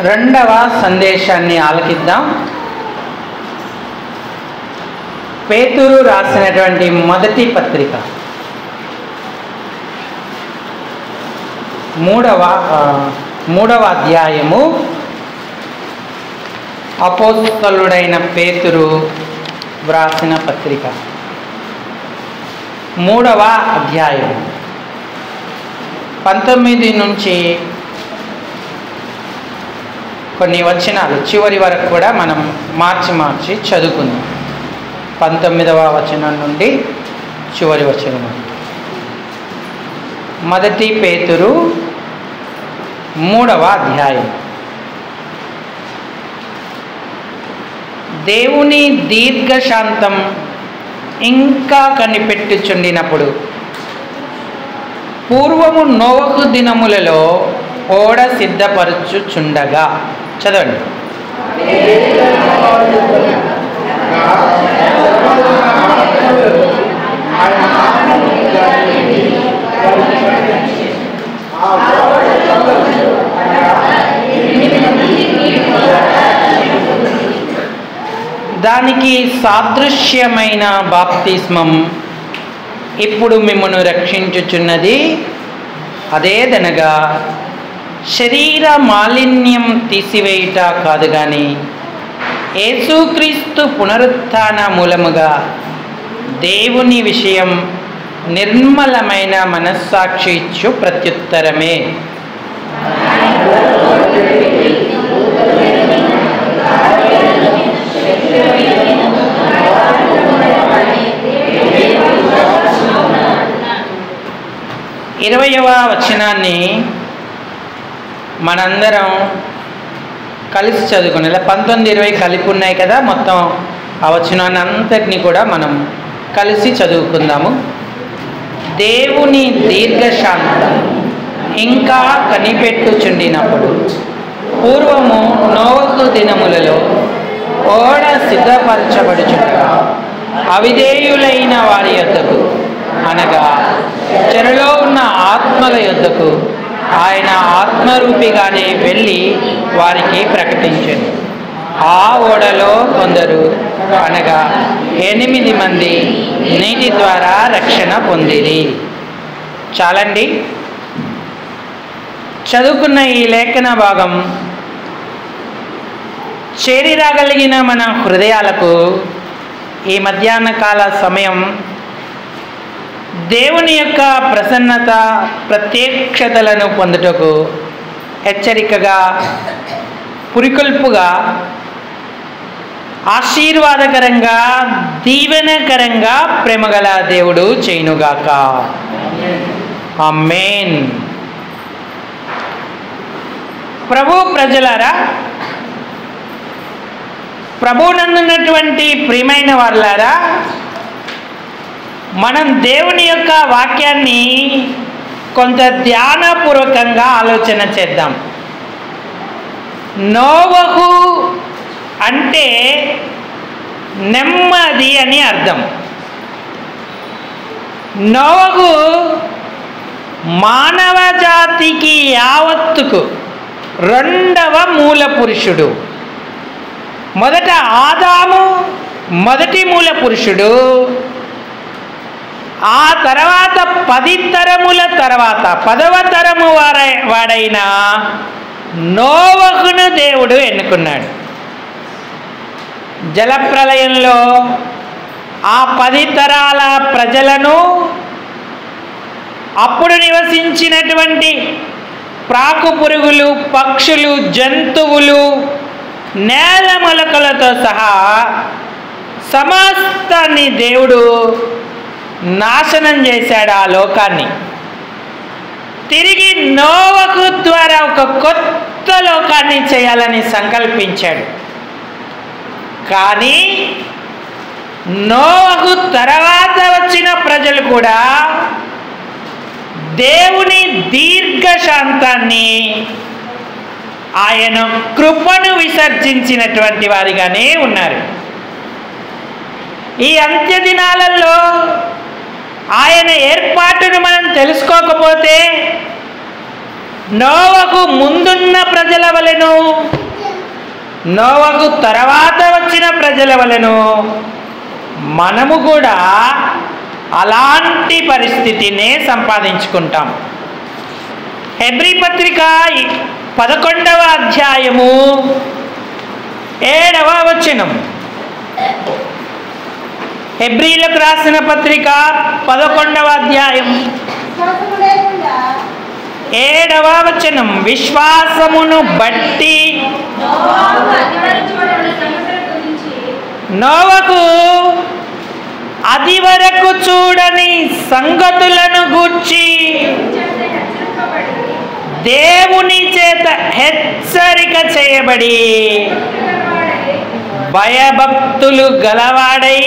రెండవ సందేశాన్ని ఆలకిద్దాం. పేతురు రాసినటువంటి మొదటి పత్రిక మూడవ అధ్యాయము. అపోస్తలుడైన పేతురు వ్రాసిన పత్రిక 3వ అధ్యాయం 19 నుంచి కొన్ని వచనాలు చివరి వరకు కూడా మనం మార్చి చదువుకుందాం. 19వ వచనం నుండి చివరి వచనం. మొదటి పేతురు 3వ అధ్యాయం. దేవుని దీర్ఘశాంతం ఇంకా కనిపెట్టుచుండినప్పుడు పూర్వము నోవహు దినములలో ఓడ సిద్ధపరచుచుండగా. చదవండి. దానికి సాదృశ్యమైన బాప్తిస్మం ఇప్పుడు మిమ్మల్ని రక్షించుచున్నది. అదేదనగా శరీర మాలిన్యం తీసివేయుట కాదు కానీ యేసుక్రీస్తు పునరుత్థాన మూలముగా దేవుని విషయం నిర్మలమైన మనస్సాక్షి ఇచ్చు ప్రత్యుత్తరమే. ఇరవయవ వచనాన్ని మనందరం కలిసి చదువుకునే 19, 20 కలిపి ఉన్నాయి కదా. మొత్తం ఆ వచనాన్ని అంతటినీ కూడా మనం కలిసి చదువుకుందాము. దేవుని దీర్ఘశాంతం ఇంకా కనిపెట్టుచుండినప్పుడు పూర్వము నోవహు దినములలో ఓడ సిద్ధపరచబడుచుండగా అవిధేయులైన వారి యొద్దకు, అనగా చెరలో ఉన్న ఆత్మల యొద్దకు ఆయన ఆత్మరూపిగానే వెళ్ళి వారికి ప్రకటించాడు. ఆ ఓడలో కొందరు, అనగా 8 మంది నీటి ద్వారా రక్షణ పొందిరి. చాలండి. చదువుకున్న ఈ లేఖన భాగం చేరిరాగలిగిన మన హృదయాలకు ఈ మధ్యాహ్న కాల సమయం దేవుని యొక్క ప్రసన్నత ప్రత్యక్షతలను పొందుటకు హెచ్చరికగా, పురికొల్పుగా, ఆశీర్వాదకరంగా, దీవెనకరంగా ప్రేమగల దేవుడు చేయునుగాక. ఆమేన్. ప్రభు ప్రజలారా, ప్రభువునందున్నటువంటి ప్రియమైన వారులారా, మనం దేవుని యొక్క వాక్యాన్ని కొంత ధ్యానపూర్వకంగా ఆలోచన చేద్దాం. నోవహు అంటే నెమ్మది అని అర్థం. నోవహు మానవ జాతికి యావత్తుకు 2వ మూల పురుషుడు. మొదట ఆదాము మొదటి మూల పురుషుడు. ఆ తర్వాత 10 తరముల తర్వాత 10వ తరము వాడైన నోవహును దేవుడు ఎన్నుకున్నాడు. జలప్రలయంలో ఆ 10 తరాల ప్రజలను, అప్పుడు నివసించినటువంటి ప్రాకు పురుగులు, పక్షులు, జంతువులు, నేల మొలకలతో సహా సమస్తాన్ని దేవుడు నాశనం చేశాడు. ఆ లోకాన్ని తిరిగి నోవహు ద్వారా ఒక కొత్త లోకాన్ని చేయాలని సంకల్పించాడు. కానీ నోవహు తర్వాత వచ్చిన ప్రజలు కూడా దేవుని దీర్ఘశాంతాన్ని, ఆయన కృపను విసర్జించినటువంటి వారిగానే ఉన్నారు. ఈ అంత్య దినాలలో ఆయన ఏర్పాటును మనం తెలుసుకోకపోతే నోవకు ముందున్న ప్రజల వలెను నోవకు తర్వాత వచ్చిన ప్రజల వలెను మనము కూడా అలాంటి పరిస్థితినే సంపాదించుకుంటాం. హెబ్రీ పత్రిక 11వ అధ్యాయము 7వ వచనం. హెబ్రీలకు రాసిన పత్రిక 11వ అధ్యాయం 7వ వచనం. విశ్వాసమును బట్టి నోవకు అది వరకు చూడని సంగతులను గూర్చి దేవుని చేత హెచ్చరిక చేయబడి భయభక్తులు గలవాడై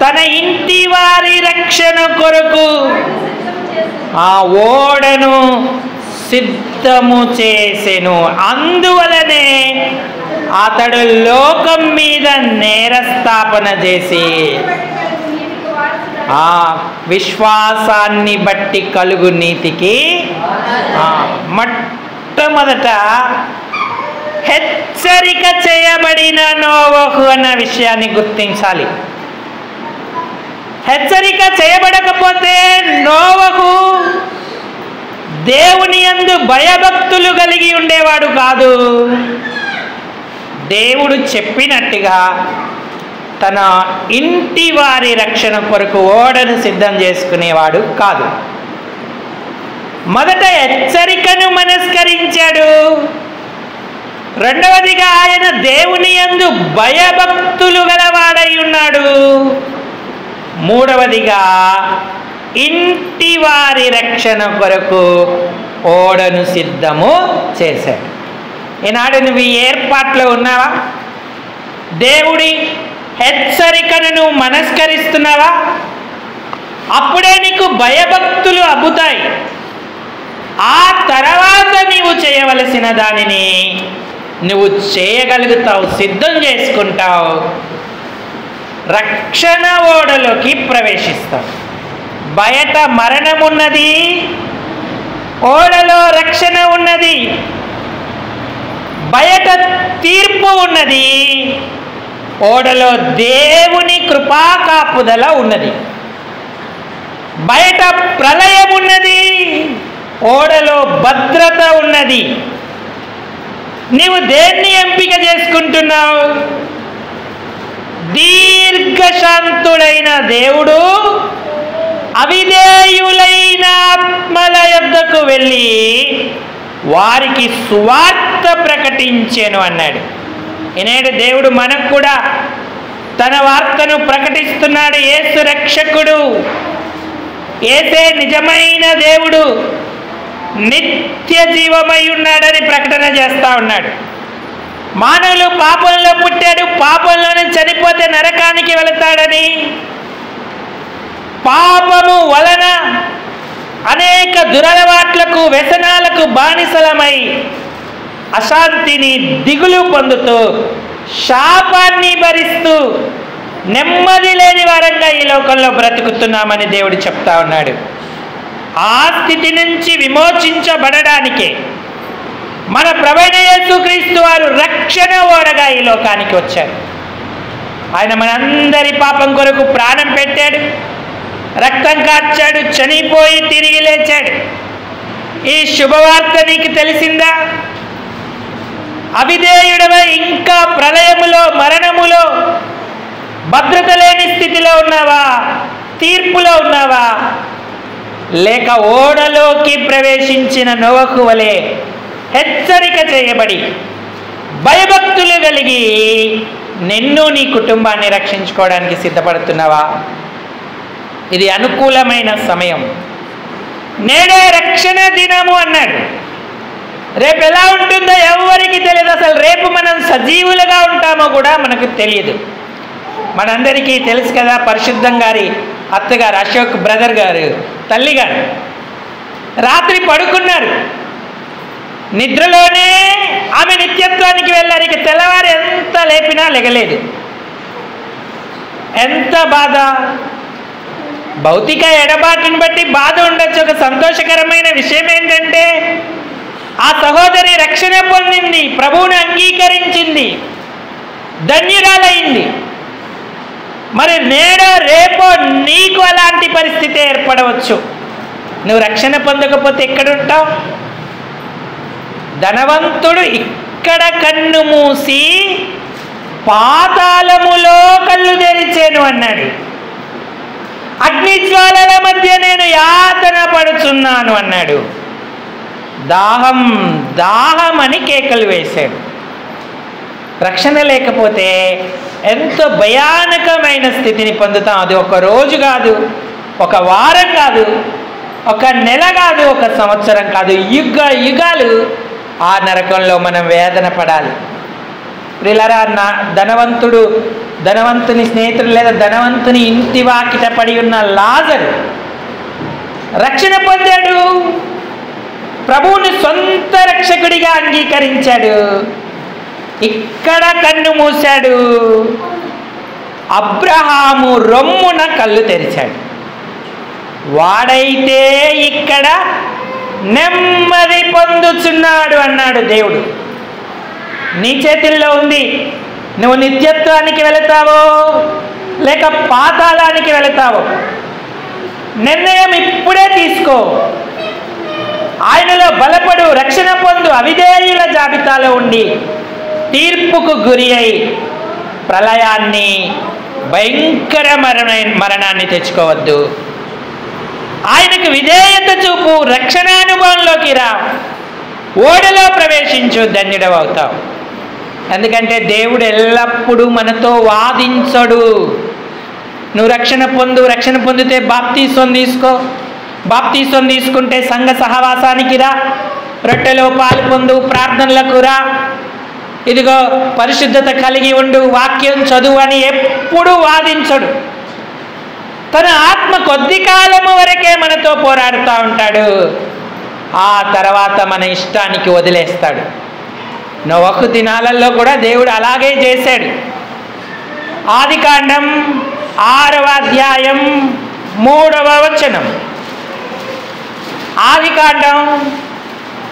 తన ఇంటి వారి రక్షణ కొరకు ఆ ఓడను సిద్ధము చేసెను. అందువలనే అతడు లోకం మీద నేరస్థాపన చేసి ఆ విశ్వాసాన్ని బట్టి కలుగు నీతికి మొట్టమొదట హెచ్చరిక చేయబడిన నోవహు అన్న విషయాన్ని గుర్తించాలి. హెచ్చరిక చేయబడకపోతే నోవహు దేవుని యందు భయభక్తులు కలిగి ఉండేవాడు కాదు. దేవుడు చెప్పినట్టుగా తన ఇంటి వారి రక్షణ కొరకు ఓడను సిద్ధం చేసుకునేవాడు కాదు. మొదట హెచ్చరికను మనస్కరించాడు. రెండవదిగా ఆయన దేవుని యందు భయభక్తులు గలవాడై ఉన్నాడు. మూడవదిగా ఇంటి వారి రక్షణ కొరకు ఓడను సిద్ధము చేశాడు. ఈనాడు నువ్వు ఈ ఏర్పాట్లో ఉన్నావా? దేవుడి హెచ్చరికను నువ్వు మనస్కరిస్తున్నావా? అప్పుడే నీకు భయభక్తులు అబ్బుతాయి. ఆ తర్వాత నీవు చేయవలసిన దానిని నువ్వు చేయగలుగుతావు, సిద్ధం చేసుకుంటావు, రక్షణ ఓడలోకి ప్రవేశిస్తావు. బయట మరణం ఉన్నది, ఓడలో రక్షణ ఉన్నది. బయట తీర్పు ఉన్నది, ఓడలో దేవుని కృపా కాపుదల ఉన్నది. బయట ప్రళయం ఉన్నది, ఓడలో భద్రత ఉన్నది. నీవు దేన్ని ఎంపిక చేసుకుంటున్నావు? దీర్ఘశాంతుడైన దేవుడు అవిధేయులైన ఆత్మల యొద్దకు వెళ్ళి వారికి సువార్త ప్రకటించెను అన్నాడు. ఈనాడు దేవుడు మనకు కూడా తన వార్తను ప్రకటిస్తున్నాడు. యేసు రక్షకుడు, యేసే నిజమైన దేవుడు, నిత్య జీవమై ఉన్నాడని ప్రకటన చేస్తా ఉన్నాడు. మానవులు పాపంలో పుట్టాడు, పాపంలోనే చనిపోతే నరకానికి వెళతాడని, పాపము వలన అనేక దురలవాట్లకు వ్యసనాలకు బానిసలమై అశాంతిని దిగులు పొందుతూ శాపాన్ని భరిస్తూ నెమ్మది లేని వారంగా ఈ లోకంలో బ్రతుకుతున్నామని దేవుడు చెప్తా ఉన్నాడు. ఆ స్థితి నుంచి విమోచించబడడానికే మన ప్రభువైన యేసుక్రీస్తు వారు రక్షణ ఓడగా ఈ లోకానికి వచ్చారు. ఆయన మనందరి పాపం కొరకు ప్రాణం పెట్టాడు, రక్తం కార్చాడు, చనిపోయి తిరిగి లేచాడు. ఈ శుభవార్త నీకు తెలిసిందా? అవిధేయుడవై ఇంకా ప్రళయములో, మరణములో, భద్రత లేని స్థితిలో ఉన్నావా? తీర్పులో ఉన్నావా? లేక ఓడలోకి ప్రవేశించిన నోవహు వలె హెచ్చరిక చేయబడి భయభక్తులు కలిగి నిన్ను నీ కుటుంబాన్ని రక్షించుకోవడానికి సిద్ధపడుతున్నావా? ఇది అనుకూలమైన సమయం. నేడే రక్షణ దినము అన్నాడు. రేపు ఎలా ఉంటుందో ఎవరికి తెలియదు. అసలు రేపు మనం సజీవులుగా ఉంటామో కూడా మనకు తెలియదు. మనందరికీ తెలుసు కదా, పరిశుద్ధం గారి అత్తగారు, అశోక్ బ్రదర్ గారు తల్లి గారు రాత్రి పడుకున్నారు. నిద్రలోనే ఆమె నిత్యత్వానికి వెళ్ళారు. ఇక తెల్లవారు ఎంత లేపినా లెగలేదు. ఎంత బాధ! భౌతిక ఎడబాటుని బట్టి బాధ ఉండొచ్చు. ఒక సంతోషకరమైన విషయం ఏంటంటే ఆ సహోదరి రక్షణ పొందింది, ప్రభువుని అంగీకరించింది, ధన్యురాలైంది. మరి నేడో రేపో నీకు అలాంటి పరిస్థితి ఏర్పడవచ్చు. నువ్వు రక్షణ పొందకపోతే ఎక్కడుంటావు? ధనవంతుడు ఇక్కడ కన్ను మూసి పాతాళములో కళ్ళు తెరిచాను అన్నాడు. అగ్నిజ్వాలల మధ్య నేను యాతన పడుచున్నాను అన్నాడు. దాహం దాహం అని కేకలు వేశాడు. రక్షణ లేకపోతే ఎంతో భయానకమైన స్థితిని పొందుతాం. అది ఒక రోజు కాదు, ఒక వారం కాదు, ఒక నెల కాదు, ఒక సంవత్సరం కాదు, యుగాలు ఆ నరకంలో మనం వేదన పడాలి. ప్రియులారా, ధనవంతుని స్నేహితుడు లేదా ధనవంతుని ఇంటి వాకిట పడి ఉన్న లాజరు రక్షణ పొందాడు, ప్రభువుని సొంత రక్షకుడిగా అంగీకరించాడు, ఇక్కడ కన్ను మూశాడు. అబ్రహాము రొమ్మున కళ్ళు తెరిచాడు. వాడైతే ఇక్కడ నెమ్మది పొందుచున్నాడు అన్నాడు దేవుడు. నీ చేతుల్లో ఉంది. నువ్వు నిత్యత్వానికి వెళతావో లేక పాతాళానికి వెళతావో నిర్ణయం ఇప్పుడే తీసుకో. ఆయనలో బలపడు, రక్షణ పొందు. అవిధేయుల జాబితాలో ఉండి తీర్పుకు గురి అయి ప్రళయాన్ని, భయంకర మరణాన్ని తెచ్చుకోవద్దు. ఆయనకు విధేయత చూపు, రక్షణానుభవంలోకి రా, ఓడలో ప్రవేశించు, ధన్యుడవవుతావు. ఎందుకంటే దేవుడు ఎల్లప్పుడూ మనతో వాదించడు. నువ్వు రక్షణ పొందితే బాప్తీసం తీసుకో, బాప్తీసం తీసుకుంటే సంఘ సహవాసానికి రా, రొట్టెలో పాలు పొందు, ప్రార్థనలకు రా, ఇదిగో పరిశుద్ధత కలిగి ఉండు, వాక్యం చదువు అని ఎప్పుడూ వాదించడు. తన ఆత్మ కొద్ది కాలము వరకే మనతో పోరాడుతూ ఉంటాడు. ఆ తర్వాత మన ఇష్టానికి వదిలేస్తాడు. నోవహు దినాలలో కూడా దేవుడు అలాగే చేశాడు. ఆదికాండం 6వ అధ్యాయం 3వ వచనం. ఆదికాండం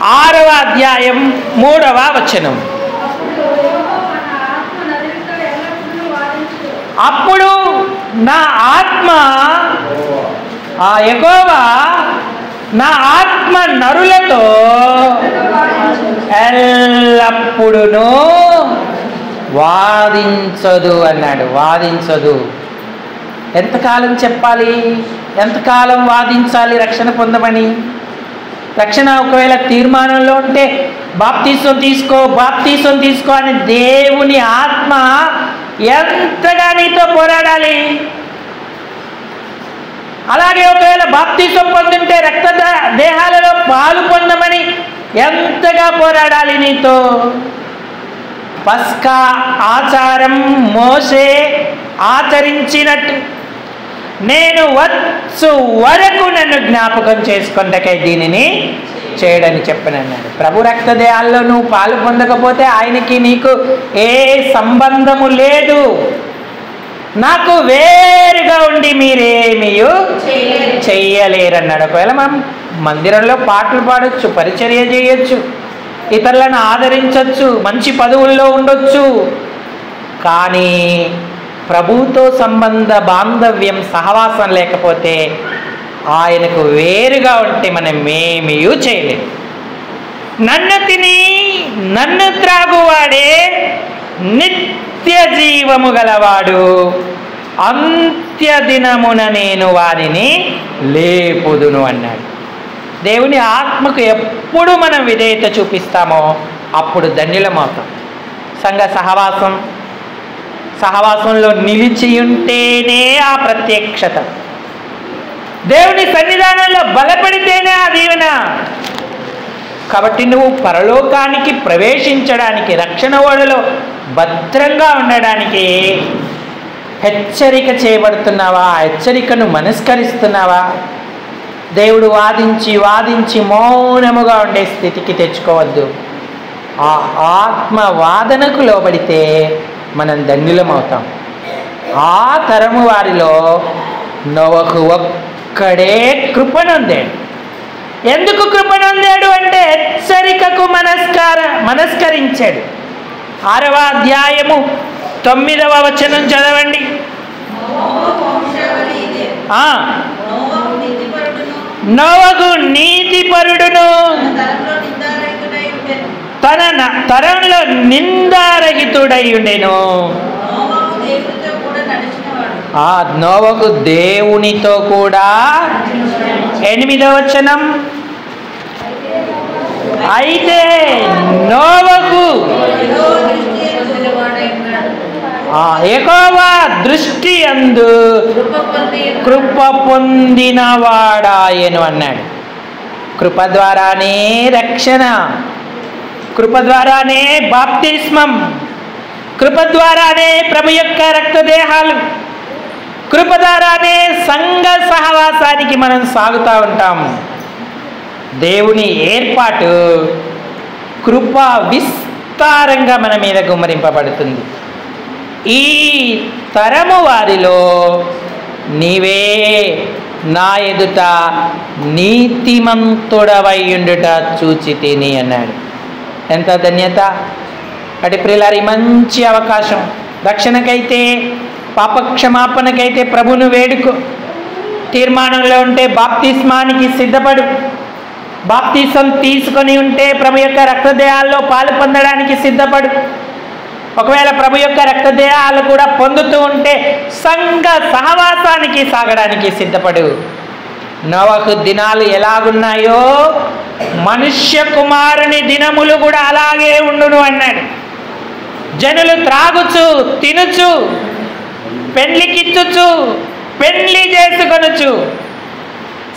6వ అధ్యాయం 3వ వచనం. అప్పుడు నా ఆత్మ, ఆ యెహోవా నా ఆత్మ నరులతో ఎల్లప్పుడూ వాదించదు అన్నాడు. వాదించదు. ఎంతకాలం చెప్పాలి? ఎంతకాలం వాదించాలి రక్షణ పొందమని? రక్షణ ఒకవేళ తీర్మానంలో ఉంటే బాప్తీసం తీసుకో అని దేవుని ఆత్మ ఎంతగా నీతో పోరాడాలి. అలాగే ఒకవేళ బాప్తీసం పొందుంటే రక్త దేహాలలో పాలు పొందమని ఎంతగా పోరాడాలి నీతో. పస్కా ఆచారం మోసే ఆచరించినట్టు నేను వచ్చు వరకు నన్ను జ్ఞాపకం చేసుకొంటకై దీనిని చేయడని చెప్పనన్నాడు. ప్రభు రక్తదేహాల్లో నువ్వు పాలు పొందకపోతే ఆయనకి నీకు ఏ సంబంధము లేదు. నాకు వేరుగా ఉండి మీరేమీ చెయ్యలేరన్నాడు. ఒకవేళ మనం మందిరంలో పాటలు పాడొచ్చు, పరిచర్య చేయొచ్చు, ఇతరులను ఆదరించవచ్చు, మంచి పదవుల్లో ఉండొచ్చు, కానీ ప్రభుతో సంబంధ బాంధవ్యం సహవాసం లేకపోతే ఆయనకు వేరుగా ఉంటే మనం ఏమీ చేయలేము. నన్ను తిని నన్ను త్రాగువాడే నిత్య జీవము గలవాడు, అంత్యదినమున నేను వారిని లేపుదును అన్నాడు. దేవుని ఆత్మకు ఎప్పుడు మనం విధేయత చూపిస్తామో అప్పుడు ధన్యులమవుతాం. సంఘ సహవాసంలో నిలిచి ఉంటేనే ఆ ప్రత్యక్షత, దేవుని సన్నిధానంలో బలపడితేనే ఆ దీవెన. కాబట్టి నువ్వు పరలోకానికి ప్రవేశించడానికి, రక్షణ ఓడలో భద్రంగా ఉండడానికి హెచ్చరిక చేయబడుతున్నావా? హెచ్చరికను మనస్కరిస్తున్నావా? దేవుడు వాదించి మౌనముగా ఉండే స్థితికి తెచ్చుకోవద్దు. ఆ ఆత్మ వాదనకు లోబడితే మనం ధన్యులమవుతాం. ఆ తరము వారిలో నోవహు ఒక్కడే కృపనొందాడు. ఎందుకు కృపనొందాడు అంటే హెచ్చరికకు మనస్కరించాడు. 6వ అధ్యాయము 9వ వచనం చదవండి. నోవహు నీతిపరుడును తన తరంలో నిందారహితుడై ఉండెను. ఆ నోవహు దేవునితో కూడా 8వ వచనం, అయితే నోవహు యెహోవా దృష్టి యందు కృప పొందినవాడాయను అన్నాడు. కృప ద్వారానే రక్షణ, కృప ద్వారానే బాప్తిస్మం, కృప ద్వారానే ప్రభు యొక్క రక్తదేహాలు, కృప ద్వారానే సంఘ సహవాసానికి మనం సాగుతూ ఉంటాం. దేవుని ఏర్పాటు కృప విస్తారంగా మన మీద గుమ్మరింపబడుతుంది. ఈ తరము వారిలో నీవే నా ఎదుట నీతిమంతుడవైయుండుట చూచి తిని అన్నాడు. ఎంత ధన్యత! అటు ప్రియులారి మంచి అవకాశం. రక్షణకైతే, పాపక్షమాపణకైతే ప్రభును వేడుకో. తీర్మానంలో ఉంటే బాప్తిస్మానికి సిద్ధపడు. బాప్తిసం తీసుకొని ఉంటే ప్రభు యొక్క రక్తదేహాల్లో పాలు పొందడానికి సిద్ధపడు. ఒకవేళ ప్రభు యొక్క రక్తదేహాలు కూడా పొందుతూ ఉంటే సంఘ సహవాసానికి సాగడానికి సిద్ధపడు. నోవహు దినాలు ఎలాగున్నాయో మనుష్య కుమారుని దినములు కూడా అలాగే ఉండును అన్నాడు. జనులు త్రాగుచు, తినుచు, పెండ్లికిచ్చుచు, పెండ్లి చేసుకొనుచు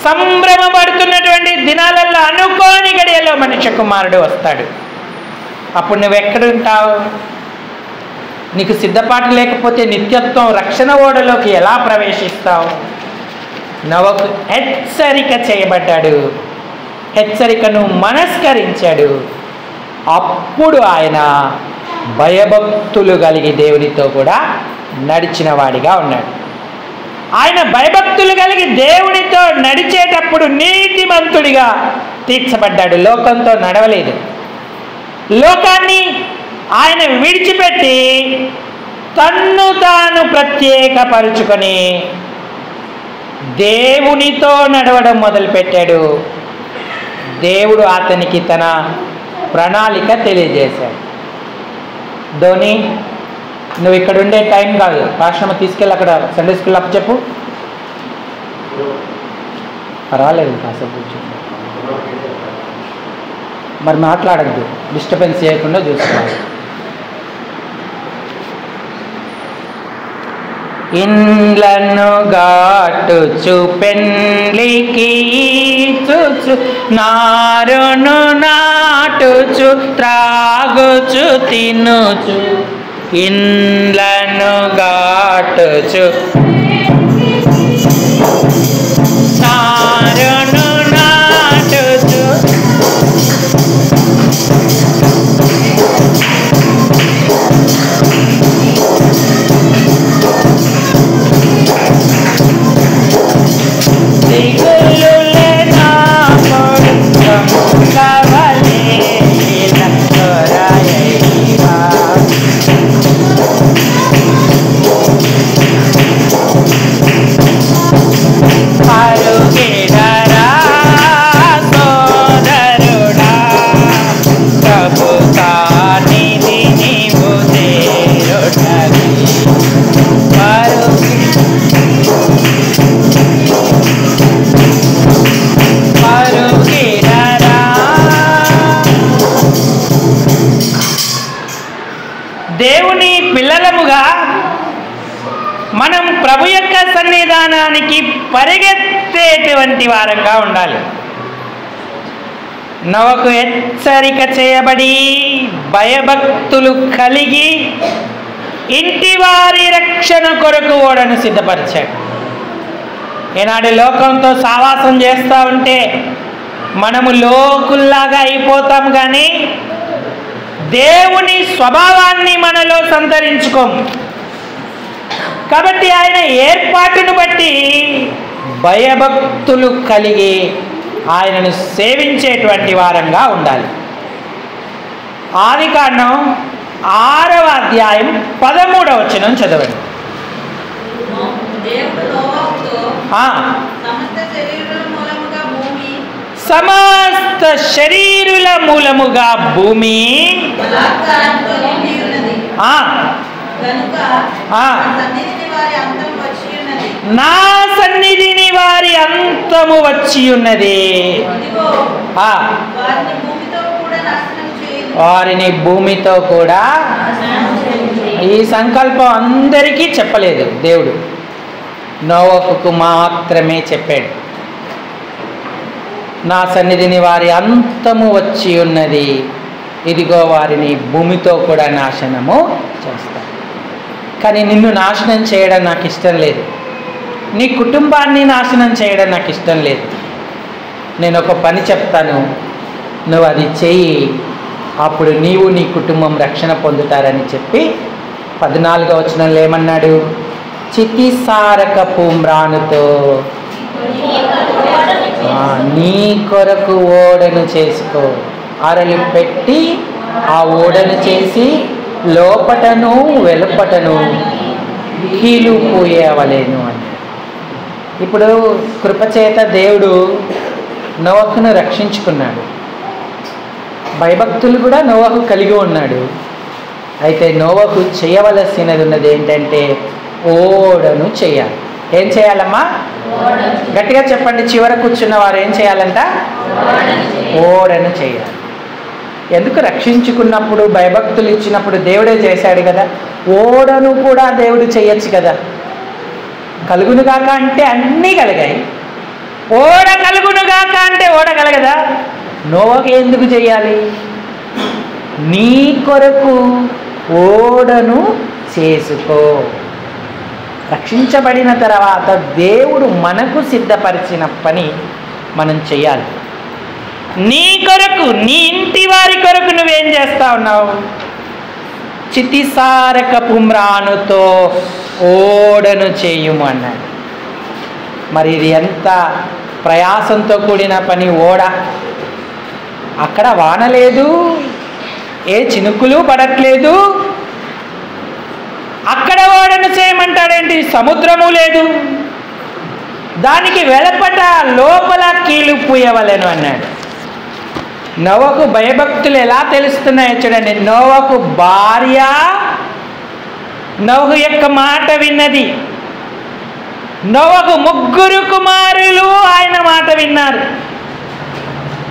సంభ్రమపడుతున్నటువంటి దినాలలో అనుకోని గడియలో మనుష్య కుమారుడు వస్తాడు. అప్పుడు నువ్వెక్కడుంటావు? నీకు సిద్ధపాటు లేకపోతే నిత్యత్వం రక్షణ ఓడలోకి ఎలా ప్రవేశిస్తావు? నోవహు హెచ్చరిక చేయబడ్డాడు, హెచ్చరికను మనస్కరించాడు. అప్పుడు ఆయన భయభక్తులు కలిగి దేవునితో కూడా నడిచిన వాడిగా ఉన్నాడు. ఆయన భయభక్తులు కలిగి దేవునితో నడిచేటప్పుడు నీతిమంతుడిగా తీర్చబడ్డాడు. లోకంతో నడవలేదు. లోకాన్ని ఆయన విడిచిపెట్టి తన్ను తాను ప్రత్యేకపరుచుకొని దేవునితో నడవడం మొదలుపెట్టాడు. దేవుడు అతనికి తన ప్రణాళిక తెలియజేశాడు. ధోని, నువ్వు ఇక్కడ ఉండే టైం కాదు, ఆశ్రమం తీసుకెళ్ళి అక్కడ సండే స్కూల్ అప్పు చెప్పు. రాలేదు కాసేపు కూర్చొని. మరి మాట్లాడద్దు, డిస్టర్బెన్స్ చేయకుండా చూసుకోవాలి. ఇండ్లను గాటుచు పెండ్లికి చూచు, నారును నాటుచు, త్రాగుచు, తినుచు, ఇండ్లను గాటుచు, నారును నాటుచు, దేవుని పిల్లలముగా మనం ప్రభు యొక్క సన్నిధానానికి పరిగెత్తేటువంటి వారంగా ఉండాలి. నోవహు హెచ్చరిక చేయబడి భయభక్తులు కలిగి ఇంటి వారి రక్షణ కొరకు ఓడను సిద్ధపరిచాడు. ఈనాడు లోకంతో సావాసం చేస్తూ ఉంటే మనము లోకుల్లాగా అయిపోతాం, కానీ దేవుని స్వభావాన్ని మనలో సంతరించుకోము. కాబట్టి ఆయన ఏర్పాటును బట్టి భయభక్తులు కలిగి ఆయనను సేవించేటువంటి వారంగా ఉండాలి. ఆదికాండం 6వ అధ్యాయం 13వ వచనం చదవండి. సమస్త శరీరుల మూలముగా భూమి నా సన్నిధిని వారి అంతము వచ్చి ఉన్నది, వారిని భూమితో కూడా. ఈ సంకల్పం అందరికీ చెప్పలేదు దేవుడు, నోవహుకు మాత్రమే చెప్పాడు. నా సన్నిధిని వారి అంతము వచ్చి ఉన్నది, ఇదిగో వారిని భూమితో కూడా నాశనము చేస్తాను. కానీ నిన్ను నాశనం చేయడం నాకు ఇష్టం లేదు, నీ కుటుంబాన్ని నాశనం చేయడం నాకు ఇష్టం లేదు. నేను ఒక పని చెప్తాను, నువ్వు అది చెయ్యి, అప్పుడు నీవు నీ కుటుంబం రక్షణ పొందుతారని చెప్పి 14వ వచనంలో ఏమన్నాడు? చితిసారకపు మ్రానుతో నీ కొరకు ఓడను చేసుకో, అరలు పెట్టి ఆ ఓడను చేసి లోపటను వెలుపటను కీలు పూయవలేను అని. ఇప్పుడు కృపచేత దేవుడు నోవహును రక్షించుకున్నాడు, భయభక్తులు కూడా నోవహు కలిగి ఉన్నాడు. అయితే నోవహు చేయవలసినది ఉన్నది ఏంటంటే ఓడను చేయాలి. ఏం చేయాలమ్మా? గట్టిగా చెప్పండి, చివర కూర్చున్న వారు ఏం చేయాలంట? ఓడను చేయాలి. ఎందుకు? రక్షించుకున్నప్పుడు భయభక్తులు ఇచ్చినప్పుడు దేవుడే చేశాడు కదా, ఓడను కూడా దేవుడు చేయొచ్చు కదా. కలుగునుగాక అంటే అన్నీ కలిగాయి, ఓడ కలుగునుగాక అంటే ఓడ కలగదా? నోవహు ఎందుకు చేయాలి? నీ కొరకు ఓడను చేసుకో. రక్షించబడిన తర్వాత దేవుడు మనకు సిద్ధపరిచిన పని మనం చేయాలి. నీ కొరకు, నీ ఇంటి వారి కొరకు నువ్వేం చేస్తా ఉన్నావు? చితిసారకపు మ్రానుతో ఓడను చేయుము అన్నాడు. మరి ఇది ఎంత ప్రయాసంతో కూడిన పని! ఓడ అక్కడ వాన లేదు, ఏ చినుకులు పడట్లేదు, అక్కడ ఓడను చేయమంటాడేంటి? సముద్రము లేదు, దానికి వెలపట లోపల కీలు పూయవలెను అన్నాడు. నోవహు భయభక్తులు ఎలా తెలుస్తున్నాయో చూడండి. నోవహు భార్య నోవహు యొక్క మాట విన్నది. నోవహు 3 కుమారులు ఆయన మాట విన్నారు.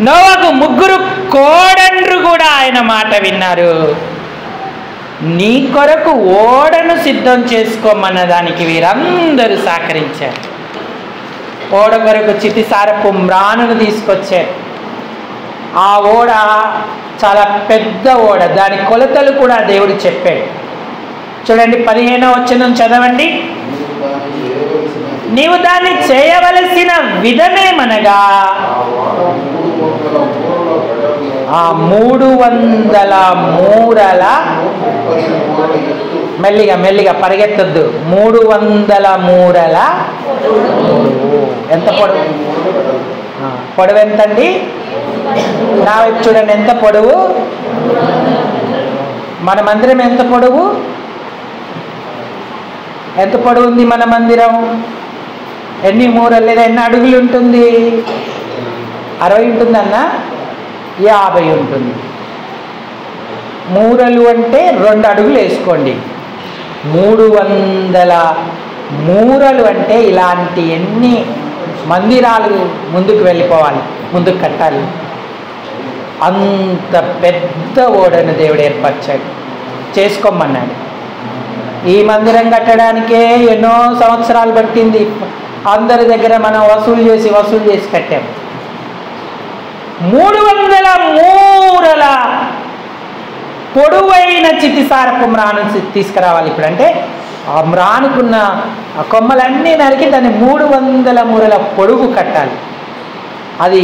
నోవహు 3 కోడన్లు కూడా ఆయన మాట విన్నారు. నీ కొరకు ఓడను సిద్ధం చేసుకోమన్న దానికి వీరందరూ సహకరించారు. ఓడ కొరకు చితిసారపు మ్రానును తీసుకొచ్చారు. ఆ ఓడ చాలా పెద్ద ఓడ, దాని కొలతలు కూడా దేవుడు చెప్పాడు. చూడండి 15వ వచనం చదవండి. నీవు దాన్ని చేయవలసిన విధమేమనగా 300 మూరల, మెల్లిగా మెల్లిగా పరిగెత్తొద్దు, 300 మూరల ఎంత పొడవు? పొడవు ఎంతండి? నా వైపు చూడండి, ఎంత పొడవు? మన మందిరం ఎంత పొడవు? ఎంత పొడవు ఉంది మన మందిరం? ఎన్ని మూరలు లేదా ఎన్ని అడుగులు ఉంటుంది? 60 ఉంటుందన్నా? 50 ఉంటుంది. మూరలు అంటే 2 అడుగులు వేసుకోండి. 300 మూరలు అంటే ఇలాంటి ఎన్ని మందిరాలు ముందుకు వెళ్ళిపోవాలి, ముందుకు కట్టాలి. అంత పెద్ద ఓడను దేవుడు ఏర్పరిచాడు, చేసుకోమన్నాడు. ఈ మందిరం కట్టడానికే ఎన్నో సంవత్సరాలు పట్టింది. అందరి దగ్గర మనం వసూలు చేసి కట్టాం. 300 మూరల పొడవైన చితిసారపు మ్రాను తీసుకురావాలి. ఇప్పుడంటే ఆ మ్రానుకున్న ఆ కొమ్మలన్నీ నరికి దాన్ని 300 మూరల పొడుగు కట్టాలి. అది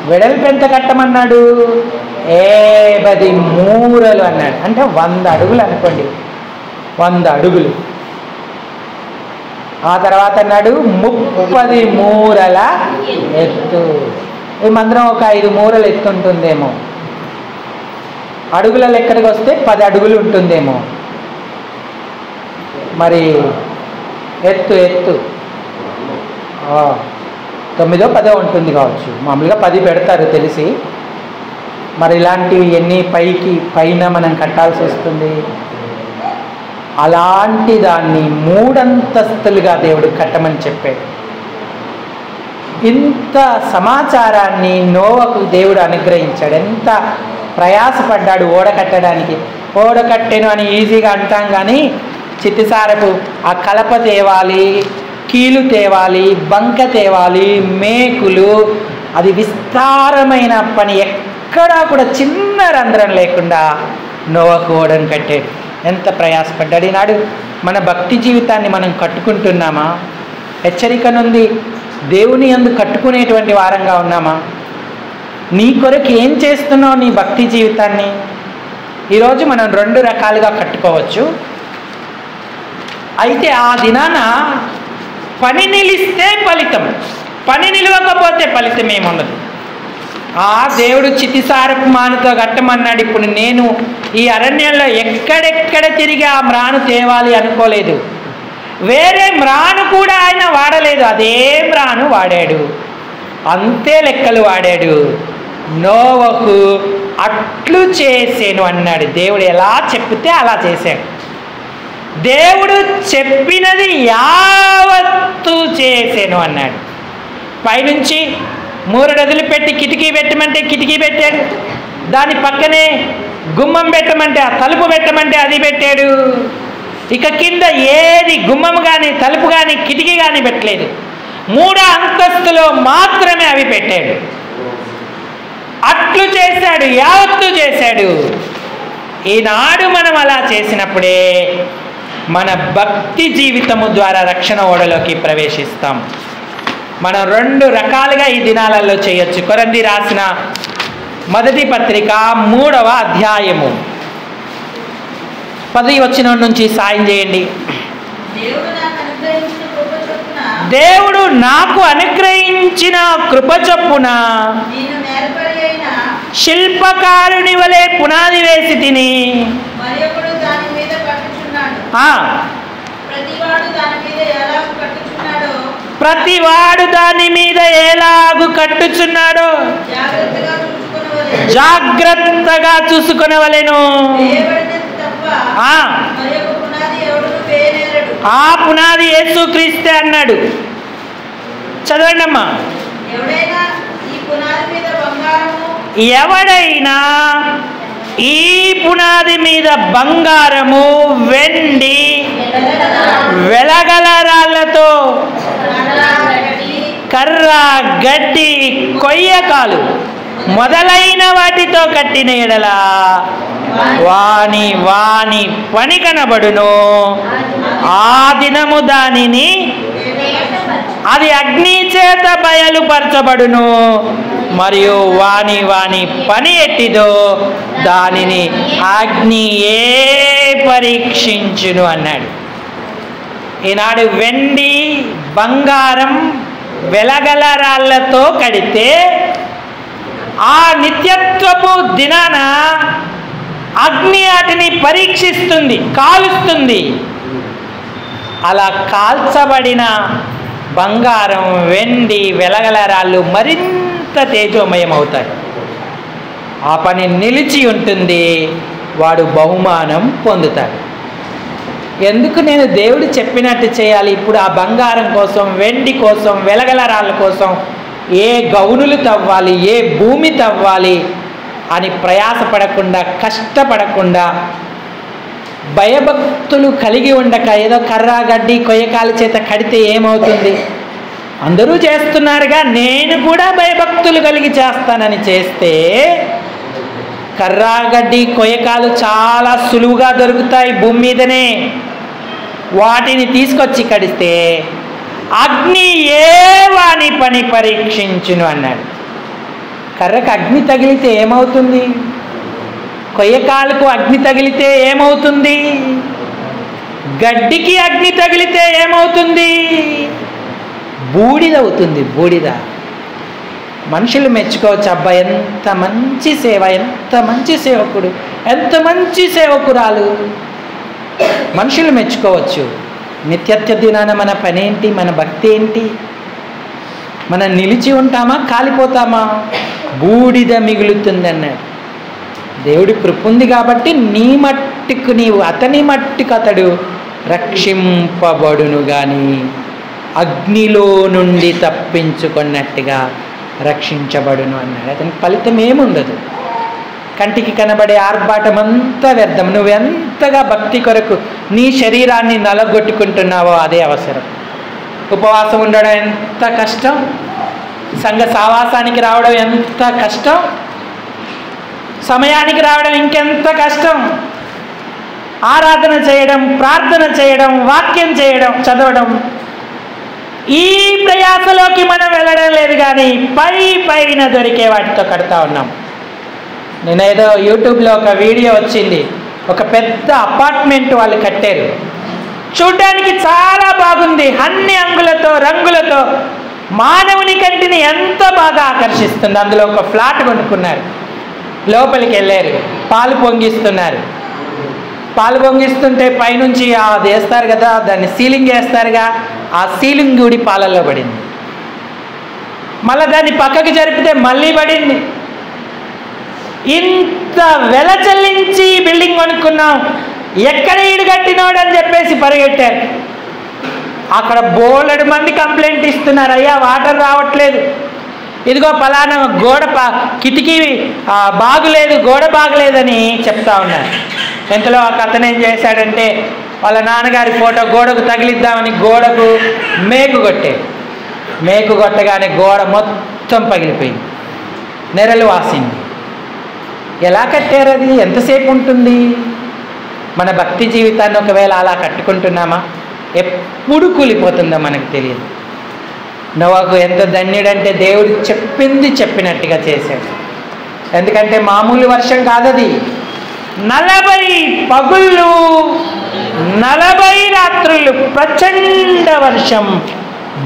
వెడల్పు ఎంత కట్టమన్నాడు? 50 మూరలు అన్నాడు. అంటే 100 అడుగులు అనుకోండి, 100 అడుగులు. ఆ తర్వాత అన్నాడు 30 మూరల ఎత్తు. ఈ మందిరం ఒక 5 మూరలు ఎత్తు ఉంటుందేమో, అడుగుల లెక్కడికి వస్తే 10 అడుగులు ఉంటుందేమో. మరి ఎత్తు 9 10 ఉంటుంది కావచ్చు, మామూలుగా 10 పెడతారు తెలిసి. మరి ఇలాంటివి ఎన్ని పైన మనం కట్టాల్సి వస్తుంది? అలాంటి దాన్ని 3 అంతస్తులుగా దేవుడు కట్టమని చెప్పాడు. ఇంత సమాచారాన్ని నోవకు దేవుడు అనుగ్రహించాడు. ఎంత ప్రయాసపడ్డాడు ఓడ కట్టడానికి. ఓడ కట్టెను అని ఈజీగా అంటాం, కానీ చిత్తిసారపు ఆ కలప తేవాలి, కీలు తేవాలి, బంక తేవాలి, మేకులు, అది విస్తారమైన పని. ఎక్కడా కూడా చిన్న రంధ్రం లేకుండా నోవకు ఓడను కట్టాడు. ఎంత ప్రయాసపడ్డాడు. ఈనాడు మన భక్తి జీవితాన్ని మనం కట్టుకుంటున్నామా? హెచ్చరిక నుండి దేవుని యందు కట్టుకునేటువంటి వారంగా ఉన్నామా? నీ కొరకు ఏం చేస్తున్నావు నీ భక్తి జీవితాన్ని? ఈరోజు మనం 2 రకాలుగా కట్టుకోవచ్చు. అయితే ఆ దినాన పని నిలిస్తే ఫలితం, పని నిలవకపోతే ఫలితం ఏముండదు. దేవుడు చితిసారపు మానుతో కట్టమన్నాడు. ఇప్పుడు నేను ఈ అరణ్యంలో ఎక్కడెక్కడ తిరిగి ఆ మ్రాను తేవాలి అనుకోలేదు. వేరే మ్రాను కూడా ఆయన వాడలేదు, అదే మ్రాను వాడాడు. అంతే లెక్కలు వాడాడు. నోవహు అట్లు చేసేను అన్నాడు. దేవుడు ఎలా చెప్తే అలా చేశాడు. దేవుడు చెప్పినది యావత్తు చేసేను అన్నాడు. పైనుంచి 3 అడుగులు పెట్టి కిటికీ పెట్టమంటే కిటికీ పెట్టాడు. దాని పక్కనే గుమ్మం పెట్టమంటే ఆ తలుపు పెట్టమంటే అది పెట్టాడు. ఇక కింద ఏది గుమ్మం కానీ తలుపు కానీ కిటికీ కానీ పెట్టలేదు. 3వ అంతస్తులో మాత్రమే అవి పెట్టాడు. అట్లు చేశాడు, యావత్తు చేశాడు. ఈనాడు మనం అలా చేసినప్పుడే మన భక్తి జీవితము ద్వారా రక్షణ ఓడలోకి ప్రవేశిస్తాం. మనం 2 రకాలుగా ఈ దినాలలో చేయొచ్చు. కొరింథీ రాసిన మొదటి పత్రిక 3వ అధ్యాయము 10వ వచనం నుంచి సాయం చేయండి. దేవుడు నాకు అనుగ్రహించిన కృప చొప్పున శిల్పకారుని వలె పునాది వేసి తిని, ప్రతివాడు దాని మీద ఎలాగు కట్టుచున్నాడో జాగ్రత్తగా చూసుకొనవలెను. ఆ పునాది యేసుక్రీస్తే అన్నాడు. చదవండి అమ్మా. ఎవడైనా ఈ పునాది మీద బంగారము, వెండి, వెలగల రాళ్లతో, కర్ర, గడ్డి, కొయ్యకాలు మొదలైన వాటితో కట్టిన ఎడల వాని పని కనబడును. ఆ దినము దానిని అది అగ్ని చేత బయలుపరచబడును. మరియు వాని పని ఎట్టిదో దానిని అగ్ని పరీక్షించును అన్నాడు. ఈనాడు వెండి, బంగారం, వెలగల రాళ్లతో కడితే ఆ నిత్యత్వపు దినాన అగ్ని వాటిని పరీక్షిస్తుంది, కాలుస్తుంది. అలా కాల్చబడిన బంగారం, వెండి, వెలగల రాళ్ళు మరింత తేజోమయం అవుతాయి. ఆ పని నిలిచి ఉంటుంది, వాడు బహుమానం పొందుతాడు. ఎందుకు నేను దేవుడు చెప్పినట్టు చేయాలి? ఇప్పుడు ఆ బంగారం కోసం, వెండి కోసం, వెలగల రాళ్ళ కోసం ఏ గౌనులు తవ్వాలి, ఏ భూమి తవ్వాలి అని ప్రయాసపడకుండా, కష్టపడకుండా, భయభక్తులు కలిగి ఉండక ఏదో కర్ర, గడ్డి, కొయ్యకాల చేత కడితే ఏమవుతుంది? అందరూ చేస్తున్నారుగా, నేను కూడా భయభక్తులు కలిగి చేస్తానని చేస్తే కర్ర, గడ్డి, కొయ్యకాలు చాలా సులువుగా దొరుకుతాయి భూమి మీదనే. వాటిని తీసుకొచ్చి కడితే అగ్ని వాని పని పరీక్షించును అన్నాడు. కర్రకు అగ్ని తగిలితే ఏమవుతుంది? కొయ్యకాలకు అగ్ని తగిలితే ఏమవుతుంది? గడ్డికి అగ్ని తగిలితే ఏమవుతుంది? బూడిద అవుతుంది, బూడిద. మనుషులు మెచ్చుకోవచ్చు, అబ్బా ఎంత మంచి సేవ, ఎంత మంచి సేవకుడు, ఎంత మంచి సేవకురాలు, మనుషులు మెచ్చుకోవచ్చు. నిత్యత్య దినాన మన పని ఏంటి, మన భక్తి ఏంటి? మనం నిలిచి ఉంటామా, కాలిపోతామా? బూడిద మిగులుతుంది అన్నాడు. దేవుడి కృప ఉంది కాబట్టి నీ మట్టుకు నీవు, అతని మట్టుకు అతడు రక్షింపబడును కానీ అగ్నిలో నుండి తప్పించుకున్నట్టుగా రక్షించబడును అన్నాడు. అతనికి ఫలితం ఏముండదు. కంటికి కనబడే ఆర్భాటం అంతా వ్యర్థం. నువ్వెంతగా భక్తి కొరకు నీ శరీరాన్ని నలగొట్టుకుంటున్నావో అదే అవసరం. ఉపవాసం ఉండడం ఎంత కష్టం, సంఘ సావాసానికి రావడం ఎంత కష్టం, సమయానికి రావడం ఇంకెంత కష్టం, ఆరాధన చేయడం, ప్రార్థన చేయడం, వాక్యం చేయడం, చదవడం, ఈ ప్రయాసలోకి మనం వెళ్ళడం లేదు కానీ పైన దొరికే వాటితో కడతా ఉన్నాం. నేనేదో యూట్యూబ్లో ఒక వీడియో వచ్చింది, ఒక పెద్ద అపార్ట్మెంట్ వాళ్ళు కట్టారు. చూడ్డానికి చాలా బాగుంది, అన్ని అంగులతో రంగులతో మానవుని కంటిని ఎంతో బాగా ఆకర్షిస్తుంది. అందులో ఒక ఫ్లాట్ కొనుక్కున్నారు, లోపలికి వెళ్ళారు, పాలు పొంగిస్తున్నారు. పాలు పొంగిస్తుంటే పైనుంచి అది వేస్తారు కదా, దాన్ని సీలింగ్ వేస్తారుగా, ఆ సీలింగ్ గుడి పాలల్లో పడింది. మళ్ళీ దాన్ని పక్కకి జరిపితే మళ్ళీ పడింది. ఇంత వెల చెల్లించి బిల్డింగ్ కొనుక్కున్నాం, ఎక్కడ ఈడు కట్టినోడు అని చెప్పేసి పరిగెట్టారు. అక్కడ బోలెడు మంది కంప్లైంట్ ఇస్తున్నారు, అయ్యా వాటర్ రావట్లేదు, ఇదిగో పలానా గోడ కిటికీ బాగులేదు, గోడ బాగులేదని చెప్తా ఉన్నారు. ఎంతలో ఒక అతను ఏం చేశాడంటే వాళ్ళ నాన్నగారి ఫోటో గోడకు తగిలిద్దామని గోడకు మేకు కొట్టాడు. మేకు కొట్టగానే గోడ మొత్తం పగిలిపోయింది, నెరలు వాసింది. ఎలా కట్టారు? అది ఎంతసేపు ఉంటుంది? మన భక్తి జీవితాన్ని ఒకవేళ అలా కట్టుకుంటున్నామా? ఎప్పుడు కూలిపోతుందో మనకు తెలియదు. నోవాహు ఎంత ధన్యుడంటే దేవుడు చెప్పింది చెప్పినట్టుగా చేశాడు. ఎందుకంటే మామూలు వర్షం కాదది. 40 పగుళ్ళు 40 రాత్రులు ప్రచండ వర్షం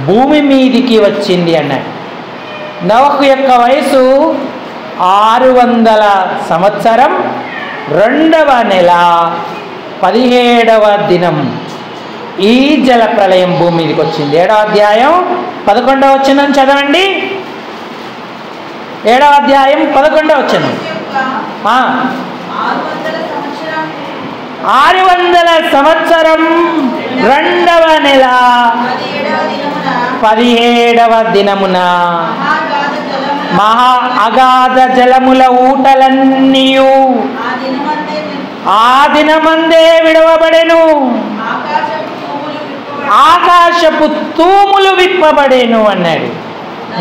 భూమి మీదికి వచ్చింది అన్నాడు. నోవాహు యొక్క వయసు 600 సంవత్సరం 2వ నెల 17వ దినం ఈ జల ప్రళయం భూమి మీదకి వచ్చింది. 7వ అధ్యాయం 11వ వచనం చదవండి. 7వ అధ్యాయం 11వ వచనం. 600 సంవత్సరం 2వ నెల 17వ దినమున మహా అగాధ జలముల ఊటలన్నీయు ఆ దినమందే విడవబడెను, ఆకాశపు తూములు విప్పబడేను అన్నాడు.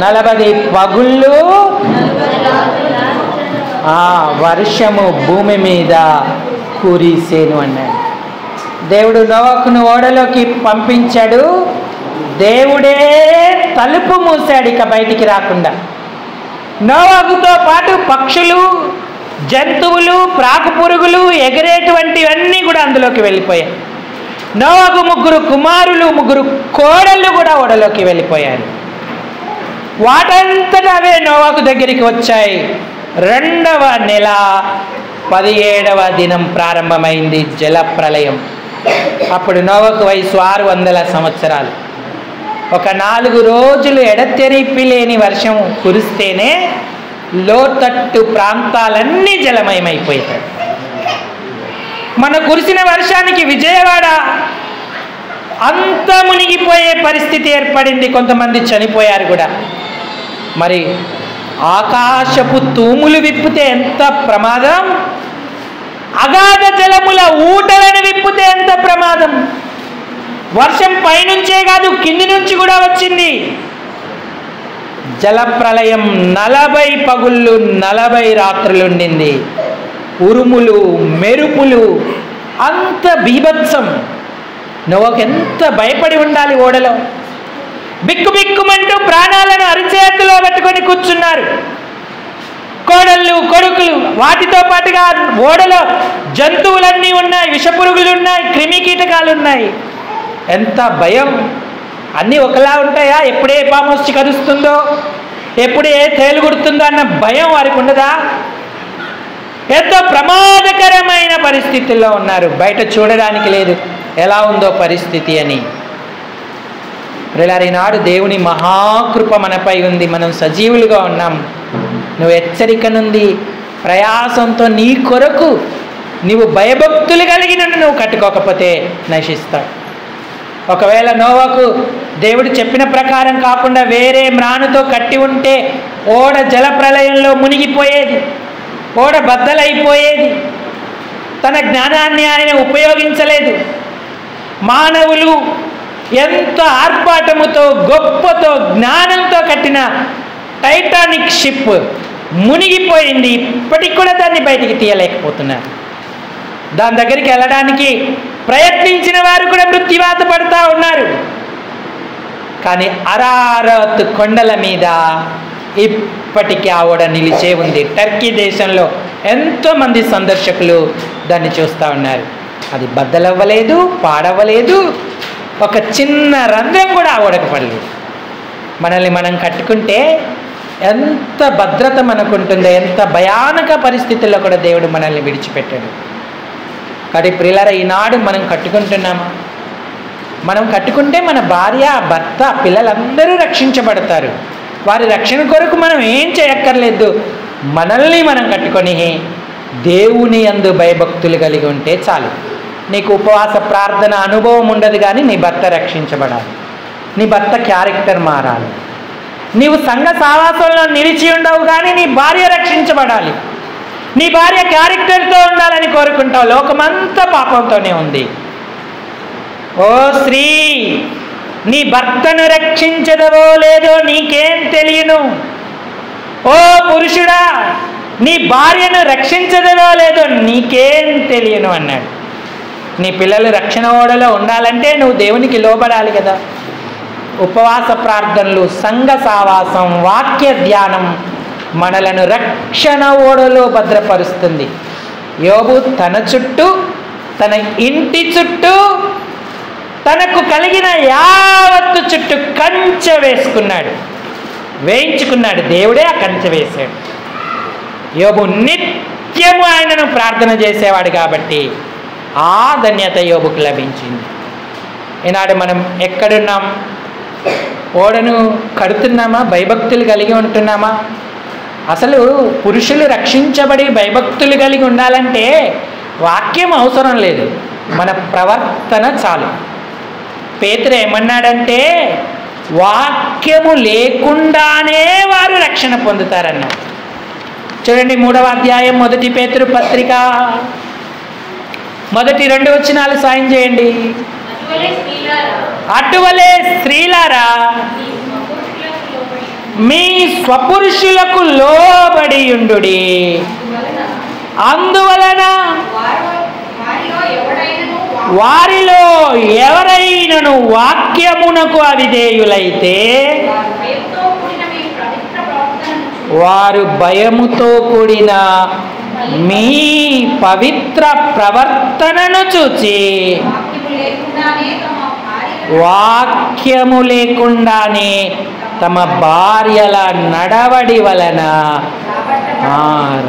40 పగుళ్ళు వర్షము భూమి మీద కురిసేను అన్నాడు. దేవుడు నోవాహును ఓడలోకి పంపించాడు. దేవుడే తలుపు మూసాడు ఇక బయటికి రాకుండా. నోవాహుతో పాటు పక్షులు, జంతువులు, ప్రాకు పురుగులు, ఎగిరేటువంటివన్నీ కూడా అందులోకి వెళ్ళిపోయాయి. నోవాహు 3 కుమారులు 3 కోడళ్ళు కూడా ఓడలోకి వెళ్ళిపోయారు. వాటంతటా అవే నోవాహు దగ్గరికి వచ్చాయి. 2వ నెల 17వ దినం ప్రారంభమైంది జల ప్రళయం. అప్పుడు నోవాహు వయసు 600 సంవత్సరాలు. ఒక 4 రోజులు ఎడతెరిపి లేని వర్షం కురిస్తేనే లోతట్టు ప్రాంతాలన్నీ జలమయమైపోయాయి. మన కురిసిన వర్షానికి విజయవాడ అంత మునిగిపోయే పరిస్థితి ఏర్పడింది. కొంతమంది చనిపోయారు కూడా. మరి ఆకాశపు తూములు విప్పితే ఎంత ప్రమాదం, అగాధ జలముల ఊటలను విప్పితే ఎంత ప్రమాదం. వర్షం పైనుంచే కాదు కింది నుంచి కూడా వచ్చింది. జల ప్రళయం 40 పగుళ్ళు 40 రాత్రులు ఉండింది. ఉరుములు, మెరుపులు, అంత బీభత్సం. నోవాహు ఎంత భయపడి ఉండాలి ఓడలో. బిక్కు బిక్కుమంటూ ప్రాణాలను అరిచేతిలో పెట్టుకొని కూర్చున్నారు కోడళ్ళు, కొడుకులు. వాటితో పాటుగా ఓడలో జంతువులన్నీ ఉన్నాయి, విషపురుగులు ఉన్నాయి, క్రిమి కీటకాలు ఉన్నాయి. ఎంత భయం! అన్నీ ఒకలా ఉంటాయా? ఎప్పుడే పాము వచ్చి కరుస్తుందో, ఎప్పుడు ఏ తేలు కుడుతుందో అన్న భయం వారికి ఉండదా? ఎంతో ప్రమాదకరమైన పరిస్థితుల్లో ఉన్నారు. బయట చూడడానికి లేదు ఎలా ఉందో పరిస్థితి అని. ఈనాడు దేవుని మహాకృప మనపై ఉంది. మనం సజీవులుగా ఉన్నాం. నువ్వు హెచ్చరిక నుండి ప్రయాసంతో నీ కొరకు నీవు భయభక్తులు కలిగి నువ్వు కట్టుకోకపోతే నశిస్తావు. ఒకవేళ నోవాకు దేవుడు చెప్పిన ప్రకారం కాకుండా వేరే మ్రానుతో కట్టి ఉంటే ఓడ జలప్రలయంలో మునిగిపోయేది, ఓడ బద్దలైపోయేది. తన జ్ఞానాన్ని ఆయన ఉపయోగించలేదు. మానవులు ఎంత ఆర్భాటముతో గొప్పతో జ్ఞానంతో కట్టిన టైటానిక్ షిప్ మునిగిపోయింది. ఇప్పటికి కూడా దాన్ని బయటికి తీయలేకపోతున్నారు. దాని దగ్గరికి వెళ్ళడానికి ప్రయత్నించిన వారు కూడా మృత్యువాత పడుతూ ఉన్నారు. కానీ అరారత్ కొండల మీద ఇప్పటికీ ఆవిడ నిలిచే ఉంది. టర్కీ దేశంలో ఎంతోమంది సందర్శకులు దాన్ని చూస్తూ ఉన్నారు. అది బద్దలవ్వలేదు, పాడవ్వలేదు, ఒక చిన్న రంధ్రం కూడా ఆవిడకు పడలేదు. మనల్ని మనం కట్టుకుంటే ఎంత భద్రత మనకుంటుందో, ఎంత భయానక పరిస్థితుల్లో కూడా దేవుడు మనల్ని విడిచిపెట్టాడు. కాబట్టి ప్రియులారా, ఈనాడు మనం కట్టుకుంటున్నామా? మనం కట్టుకుంటే మన భార్య, భర్త, పిల్లలందరూ రక్షించబడతారు. వారి రక్షణ కొరకు మనం ఏం చేయక్కర్లేదు. మనల్ని మనం కట్టుకొని దేవుని యందు భయభక్తులు కలిగి ఉంటే చాలు. నీకు ఉపవాస ప్రార్థన అనుభవం ఉండదు, కానీ నీ భర్త రక్షించబడాలి. నీ భర్త క్యారెక్టర్ మారాలి. నీవు సంఘ సావాసంలో నిలిచి ఉండవు, కానీ నీ భార్య రక్షించబడాలి. నీ భార్య క్యారెక్టర్తో ఉండాలని కోరుకుంటావు. లోకమంతా పాపంతోనే ఉంది. ఓ స్త్రీ, నీ భర్తను రక్షించదవో లేదో నీకేం తెలియను. ఓ పురుషుడా, నీ భార్యను రక్షించదవో లేదో నీకేం తెలియను అన్నాడు. నీ పిల్లలు రక్షణ ఓడలో ఉండాలంటే నువ్వు దేవునికి లోబడాలి కదా. ఉపవాస ప్రార్థనలు, సంఘ సావాసం, వాక్య ధ్యానం మనలను రక్షణ ఓడలో భద్రపరుస్తుంది. యోబు తన చుట్టూ, తన ఇంటి చుట్టూ, తనకు కలిగిన యావత్తు చుట్టూ కంచె వేయించుకున్నాడు. దేవుడే ఆ కంచె వేశాడు. యోబు నిత్యము ఆయనను ప్రార్థన చేసేవాడు కాబట్టి ఆ ధన్యత యోబుకు లభించింది. ఈనాడు మనం ఎక్కడున్నాం? ఓడను కడుతున్నామా? భయభక్తులు కలిగి ఉంటున్నామా? అసలు పురుషులు రక్షించబడి భయభక్తులు కలిగి ఉండాలంటే వాక్యం అవసరం లేదు, మన ప్రవర్తన చాలు. పేతురు ఏమన్నాడంటే, వాక్యము లేకుండానే వారు రక్షణ పొందుతారన్నాడు. చూడండి, 3వ అధ్యాయం 1 పేతురు పత్రిక మొదటి 2 వచనాలు సాయం చేయండి. అటువలే స్త్రీలారా మీ స్వపురుషులకు లోబడి ఉండుడి. అందువలన వారిలో ఎవరైనను వాక్యమునకు అవిధేయులైతే వారు భయముతో కూడిన మీ పవిత్ర ప్రవర్తనను చూచి వాక్యము లేకుండానే తమ భార్యల నడవడి వలన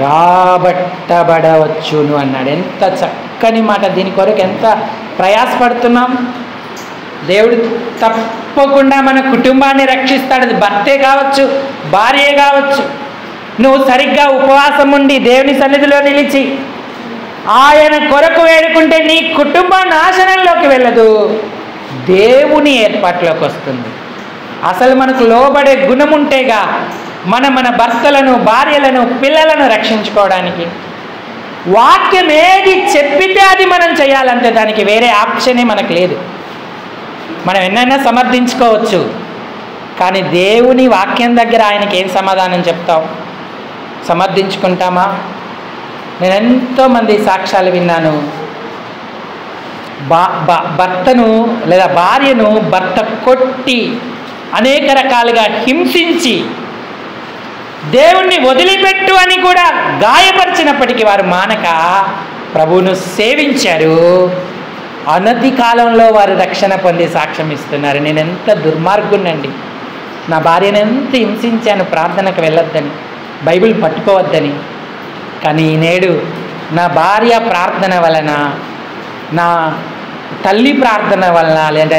రాబట్టబడవచ్చును అన్నాడు. ఎంత చక్కని మాట! దీని కొరకు ఎంత ప్రయాసపడుతున్నాం. దేవుడు తప్పకుండా మన కుటుంబాన్ని రక్షిస్తాడు. అది భర్తే కావచ్చు, భార్యే కావచ్చు. నువ్వు సరిగ్గా ఉపవాసం ఉండి దేవుని సన్నిధిలో నిలిచి ఆయన కొరకు వేడుకుంటే నీ కుటుంబం నాశనంలోకి వెళ్ళదు, దేవుని ఏర్పాట్లోకి వస్తుంది. అసలు మనకు లోబడే గుణం ఉంటేగా మన భర్తలను, భార్యలను, పిల్లలను రక్షించుకోవడానికి. వాక్యం ఏది చెప్పితే అది మనం చేయాలంటే దానికి వేరే ఆప్షనే మనకు లేదు. మనం ఎన్నైనా సమర్థించుకోవచ్చు, కానీ దేవుని వాక్యం దగ్గర ఆయనకి ఏం సమాధానం చెప్తాం? సమర్థించుకుంటామా? నేను ఎంతోమంది సాక్ష్యాలు విన్నాను. భర్తను లేదా భార్యను భర్త కొట్టి అనేక రకాలుగా హింసించి దేవుణ్ణి వదిలిపెట్టు అని కూడా గాయపరిచినప్పటికీ వారు మానక ప్రభువును సేవించారు. అనతి కాలంలో వారు రక్షణ పొంది సాక్ష్యం ఇస్తున్నారు. నేను ఎంత దుర్మార్గునండి, నా భార్యను ఎంత హింసించాను ప్రార్థనకు వెళ్ళొద్దని, బైబిల్ పట్టుకోవద్దని. కానీ నేడు నా భార్య ప్రార్థన వలన, నా తల్లి ప్రార్థన వలన, లేదా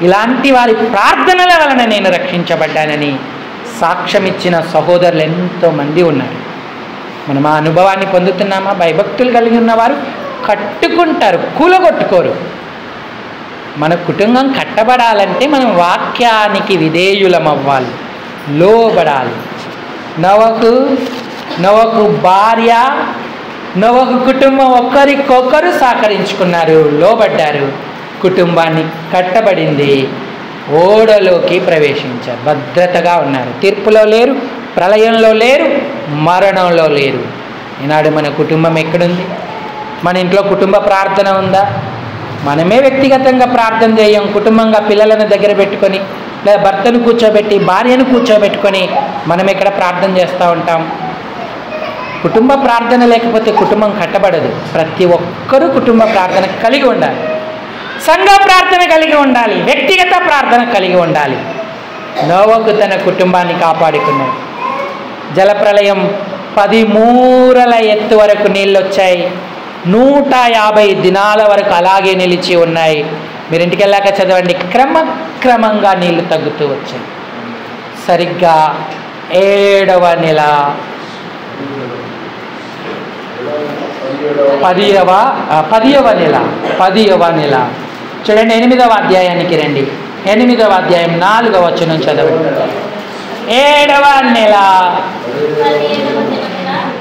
ఇలాంటి వారి ప్రార్థనల వలన నేను రక్షించబడ్డానని సాక్ష్యం ఇచ్చిన సహోదరులు ఎంతోమంది ఉన్నారు. మనం ఆ అనుభవాన్ని పొందుతున్నామా? భయభక్తులు కలిగి ఉన్నవారు కట్టుకుంటారు, కూలగొట్టుకోరు. మన కుటుంబం కట్టబడాలంటే మనం వాక్యానికి విధేయులం అవ్వాలి, లోబడాలి. నోవహు భార్య, నోవహు కుటుంబం ఒకరికొకరు సహకరించుకున్నారు, లోబడ్డారు. కుటుంబాన్ని కట్టబడింది, ఓడలోకి ప్రవేశించారు, భద్రతగా ఉన్నారు. తీర్పులో లేరు, ప్రళయంలో లేరు, మరణంలో లేరు. ఈనాడు మన కుటుంబం ఎక్కడుంది? మన ఇంట్లో కుటుంబ ప్రార్థన ఉందా? మనమే వ్యక్తిగతంగా ప్రార్థన చేయం. కుటుంబంగా పిల్లలను దగ్గర పెట్టుకొని, లేదా భర్తను కూర్చోబెట్టి, భార్యను కూర్చోబెట్టుకొని మనం ఎక్కడ ప్రార్థన చేస్తూ ఉంటాం? కుటుంబ ప్రార్థన లేకపోతే కుటుంబం కట్టబడదు. ప్రతి ఒక్కరూ కుటుంబ ప్రార్థన కలిగి ఉండాలి, సంఘ ప్రార్థన కలిగి ఉండాలి, వ్యక్తిగత ప్రార్థన కలిగి ఉండాలి. నోవహు తన కుటుంబాన్ని కాపాడుకున్నాడు. జలప్రళయం 10 మూరల ఎత్తు వరకు నీళ్ళు వచ్చాయి. 150 దినాల వరకు అలాగే నిలిచి ఉన్నాయి. మీరు ఇంటికి వెళ్ళాక చదవండి. క్రమక్రమంగా నీళ్లు తగ్గుతూ వచ్చాయి. సరిగ్గా 7వ నెల 10వ నెల చూడండి. 8వ అధ్యాయానికి రండి. 8వ అధ్యాయం 4వ వచనం చదవండి. 7వ నెల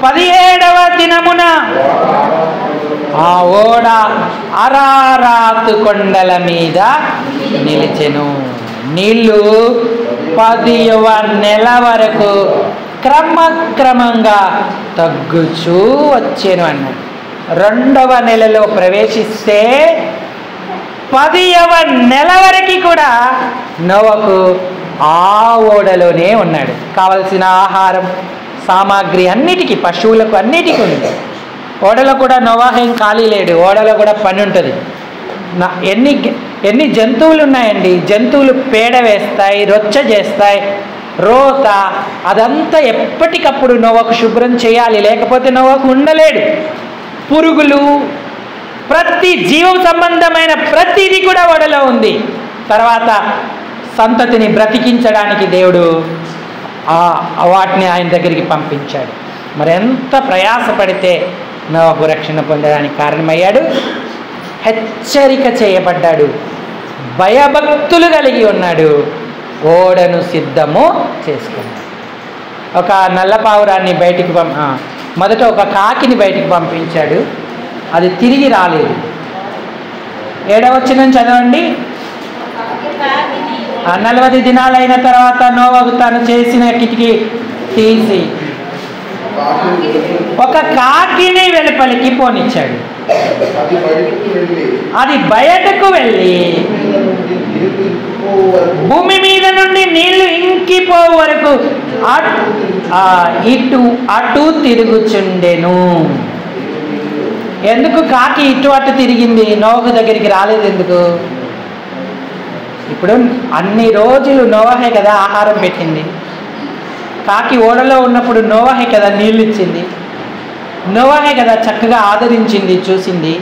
17వ దినమున ఆ ఓడ అరారాతు కొండల మీద నిలిచెను. నీళ్లు 10వ నెల వరకు క్రమక్రమంగా తగ్గుచూ వచ్చాను అన్నాడు. 2వ నెలలో ప్రవేశిస్తే 10వ నెల వరకు కూడా నోవహు ఆ ఓడలోనే ఉన్నాడు. కావలసిన ఆహారం సామాగ్రి అన్నిటికీ, పశువులకు అన్నిటికీ ఉంది. ఓడలో కూడా నోవహు ఏం ఖాళీ లేడు. ఓడలో కూడా పని ఉంటుంది. ఎన్ని జంతువులు ఉన్నాయండి. జంతువులు పేడ వేస్తాయి, రొచ్చ చేస్తాయి, రోత, అదంతా ఎప్పటికప్పుడు నోవహు శుభ్రం చేయాలి, లేకపోతే నోవహు ఉండలేడు. పురుగులు, ప్రతి జీవం సంబంధమైన ప్రతిదీ కూడా ఓడలో ఉంది. తర్వాత సంతతిని బ్రతికించడానికి దేవుడు వాటిని ఆయన దగ్గరికి పంపించాడు. మరి ఎంత ప్రయాసపడితే నోవహు రక్షణ పొందడానికి కారణమయ్యాడు. హెచ్చరిక చేయబడ్డాడు, భయభక్తులు కలిగి ఉన్నాడు, ఓడను సిద్ధము చేసుకున్నాడు. ఒక నల్లపావురాన్ని బయటికి మొదట ఒక కాకిని బయటికి పంపించాడు, అది తిరిగి రాలేదు. 7వ వచనం చదవండి. 40 దినాలైన తర్వాత నోవహు తాను చేసిన కిటికీ తీసి ఒక కాకిని వెలుపలికి పోనిచ్చాడు. అది బయటకు వెళ్ళి భూమి మీద నుండి నీళ్లు ఇంకిపో వరకు ఇటు అటు తిరుగుచుండెను. ఎందుకు కాకి ఇటు అటు తిరిగింది? నోవహు దగ్గరికి రాలేదు ఎందుకు? ఇప్పుడు అన్ని రోజులు నోవహే కదా ఆహారం పెట్టింది. కాకి ఓడలో ఉన్నప్పుడు నోవహే కదా నీళ్ళు ఇచ్చింది. నోవహే కదా చక్కగా ఆదరించింది, చూసింది.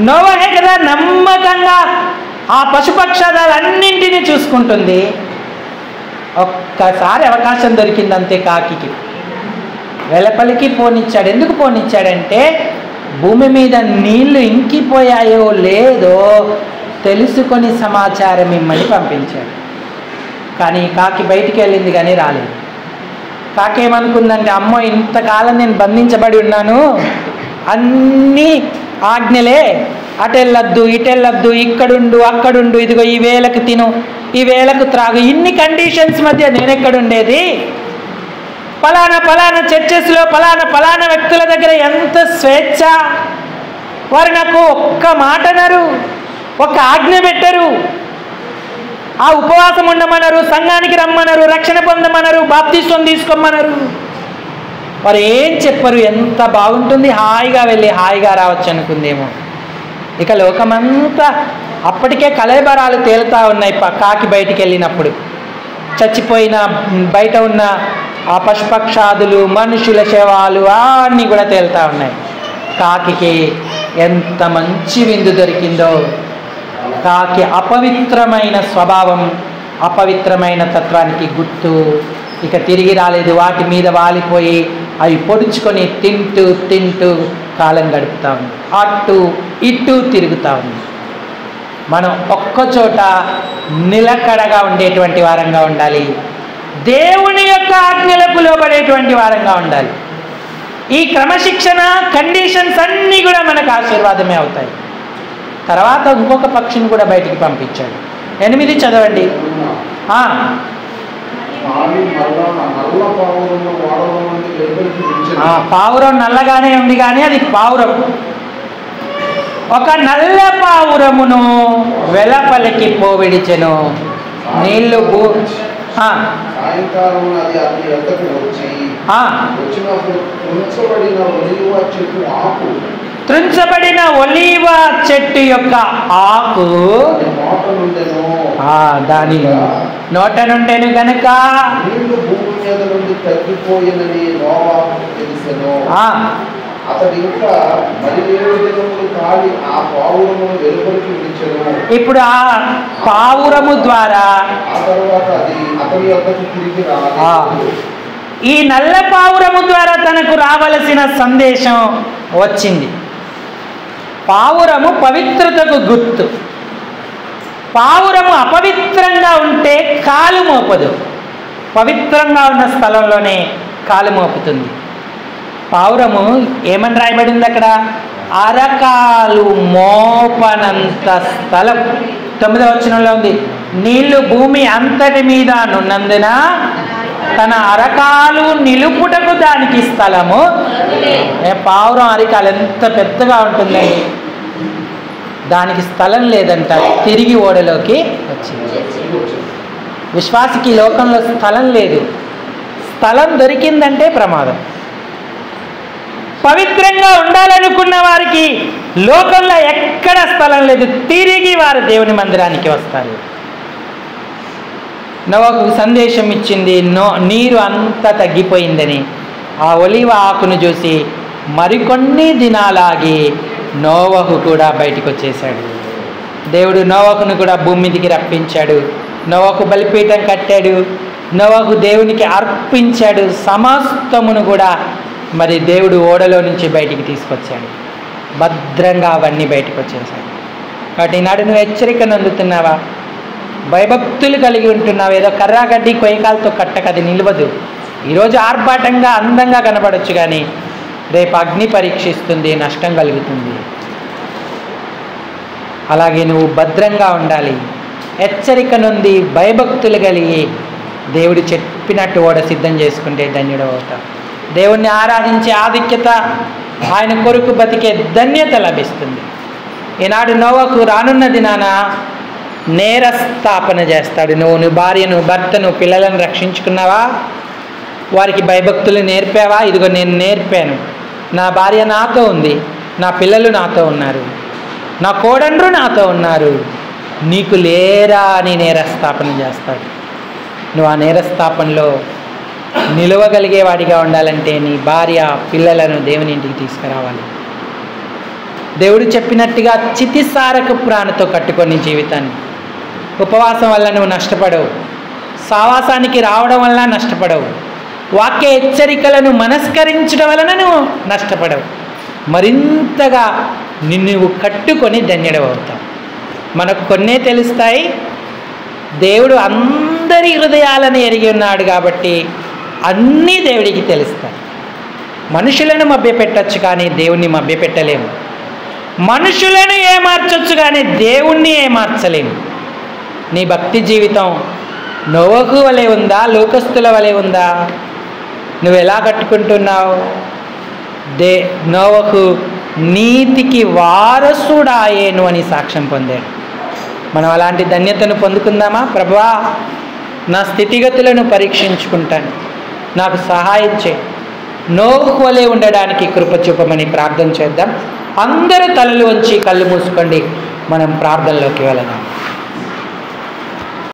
నోవహే కదా నమ్మకంగా ఆ పశుపక్షాలన్నింటినీ చూసుకుంటుంది. ఒక్కసారి అవకాశం దొరికింది అంతే కాకి. వెలపలికి పోనిచ్చాడు. ఎందుకు పోనిచ్చాడంటే భూమి మీద నీళ్లు ఇంకిపోయాయో లేదో తెలుసుకొని సమాచారం ఇమ్మని పంపించాడు. కానీ కాకి బయటికి వెళ్ళింది కానీ రాలేదు. కాకి ఏమనుకుందంటే, అమ్మో ఇంతకాలం నేను బంధించబడి ఉన్నాను, అన్నీ ఆజ్ఞలే, అటెళ్ళొద్దు ఇటెళ్ళొద్దు, ఇక్కడుండు అక్కడుండు, ఇదిగో ఈ వేళకు తిను ఈ వేళకు త్రాగు, ఇన్ని కండిషన్స్ మధ్య నేనెక్కడుండేది? పలానా చర్చెస్లో పలానా వ్యక్తుల దగ్గర ఎంత స్వేచ్ఛ, వారు నాకు ఒక్క మాట అనరు, ఒక్క ఆజ్ఞ పెట్టరు, ఆ ఉపవాసం ఉండమనరు, సంఘానికి రమ్మనరు, రక్షణ పొందమనరు, బాప్తిస్వం తీసుకోమనరు. వారు ఏం చెప్పరు, ఎంత బాగుంటుంది, హాయిగా వెళ్ళి హాయిగా రావచ్చు అనుకుందేమో. ఇక లోకమంతా అప్పటికే కళేబరాలు తేలుతూ ఉన్నాయి. కాకి బయటికి వెళ్ళినప్పుడు చచ్చిపోయిన బయట ఉన్న ఆ పశుపక్షాదులు, మనుషుల శవాలు అన్నీ కూడా తేలుతూ ఉన్నాయి. కాకికి ఎంత మంచి విందు దొరికిందో. కాకి అపవిత్రమైన స్వభావం, అపవిత్రమైన తత్వానికి గుర్తు. ఇక తిరిగి రాలేదు. వాటి మీద వాలిపోయి అవి పొడుచుకొని తింటూ తింటూ కాలం గడుపుతూ ఉంది. అటు ఇటు తిరుగుతూ ఉంది. మనం ఒక్కచోట నిలకడగా ఉండేటువంటి వారంగా ఉండాలి. దేవుని యొక్క ఆజ్ఞలకు లోబడేటువంటి వారంగా ఉండాలి. ఈ క్రమశిక్షణ కండిషన్స్ అన్నీ కూడా మనకు ఆశీర్వాదమే అవుతాయి. తర్వాత ఇంకొక పక్షిని కూడా బయటికి పంపించాడు. 8 చదవండి. పావురం నల్లగానే ఉంది కానీ అది పావురం. ఒక నల్ల పావురమును వెలపలికి పోవిడిచెను. నీళ్లు త్రుంచబడిన ఒలీవ చెట్టు యొక్క ఆకు దాని నోట నుండెను గనుక ఇప్పుడు ఆ పావురము ద్వారా ఈ నల్ల పావురము ద్వారా తనకు రావలసిన సందేశం వచ్చింది. పావురము పవిత్రతకు గుర్తు. పావురము అపవిత్రంగా ఉంటే కాలు మోపదు, పవిత్రంగా ఉన్న స్థలంలోనే కాలు మోపుతుంది. పావురము ఏమని రాయబడింది అక్కడ? అరకాలు మోపనంత స్థలం. 9వ వచనంలో ఉంది, నీళ్లు భూమి అంతటి మీద నున్నందున తన అరకాలు నిలుపుటకు దానికి స్థలము. పావురం అరికాలు ఎంత పెద్దగా ఉంటుందండి, దానికి స్థలం లేదంట, తిరిగి ఓడలోకి వచ్చింది. విశ్వాసికి లోకంలో స్థలం లేదు. స్థలం దొరికిందంటే ప్రమాదం. పవిత్రంగా ఉండాలనుకున్న వారికి లోకంలో ఎక్కడ స్థలం లేదు, తిరిగి వారు దేవుని మందిరానికి వస్తారు. నోవహు సందేశం ఇచ్చింది, నీరు అంతా తగ్గిపోయిందని. ఆ ఒలీవ ఆకును చూసి మరికొన్ని దినాలాగి నోవహు కూడా బయటికి వచ్చేసాడు. దేవుడు నోవహును కూడా భూమి మీదికి రప్పించాడు. నోవహు బలిపీఠం కట్టాడు. నోవహు దేవునికి అర్పించాడు. సమస్తమును కూడా మరి దేవుడు ఓడలో నుంచి బయటికి తీసుకొచ్చాడు. భద్రంగా అవన్నీ బయటకు వచ్చేసాడు. కాబట్టి ఈనాడు నువ్వు హెచ్చరికను అందుతున్నావా? భయభక్తులు కలిగి ఉంటున్నావు. ఏదో కర్రాగడ్డి కొయ్యకాలతో కట్టక అది నిలవదు. ఈరోజు ఆర్భాటంగా అందంగా కనబడచ్చు, కానీ రేపు అగ్ని పరీక్షిస్తుంది, నష్టం కలుగుతుంది. అలాగే నువ్వు భద్రంగా ఉండాలి. హెచ్చరిక నుండి భయభక్తులు కలిగి దేవుడు చెప్పినట్టు ఓడ సిద్ధం చేసుకుంటే ధన్యుడవుతావు. దేవుణ్ణి ఆరాధించే ఆధిక్యత, ఆయన కొరకు బతికే ధన్యత లభిస్తుంది. ఈనాడు నోవహు రానున్న దినాన నేరస్థాపన చేస్తాడు. నువ్వు నీ భార్యను, భర్తను, పిల్లలను రక్షించుకున్నావా? వారికి భయభక్తులు నేర్పావా? ఇదిగో నేను నేర్పాను, నా భార్య నాతో ఉంది, నా పిల్లలు నాతో ఉన్నారు, నా కోడండ్రు నాతో ఉన్నారు, నీకు లేరా అని నేరస్థాపన చేస్తాడు. నువ్వు ఆ నేరస్థాపనలో నిలవగలిగేవాడిగా ఉండాలంటే నీ భార్య, పిల్లలను దేవుని ఇంటికి తీసుకురావాలి. దేవుడు చెప్పినట్టుగా చితిసారక ప్రాణతో కట్టుకొని జీవితాన్ని. ఉపవాసం వల్ల నువ్వు నష్టపడవు, సావాసానికి రావడం వల్ల నష్టపడవు, వాక్య హెచ్చరికలను మనస్కరించడం వలన నువ్వు నష్టపడవు. మరింతగా నిన్ను కట్టుకొని ధన్యుడవుతావు. మనకు కొన్నే తెలుస్తాయి. దేవుడు అందరి హృదయాలను ఎరిగి ఉన్నాడు కాబట్టి అన్నీ దేవుడికి తెలుస్తాయి. మనుషులను మభ్యపెట్టచ్చు కానీ దేవుణ్ణి మభ్యపెట్టలేము. మనుషులను ఏమార్చొచ్చు కానీ దేవుణ్ణి ఏమార్చలేము. నీ భక్తి జీవితం నోవహు వలె ఉందా, లోకస్తుల వలె ఉందా? నువ్వు ఎలా కట్టుకుంటున్నావు? నోవహు నీతికి వారసుడాయేను అని సాక్ష్యం పొందాడు. మనం అలాంటి ధన్యతను పొందుకుందామా? ప్రభువా, నా స్థితిగతులను పరీక్షించుకుంటాను, నాకు సహాయం చేయి. నోహు వలె ఉండడానికి కృప చూపమని ప్రార్థన చేద్దాం. అందరూ తలలు వంచి కళ్ళు మూసుకోండి, మనం ప్రార్థనలోకి వెళదాం.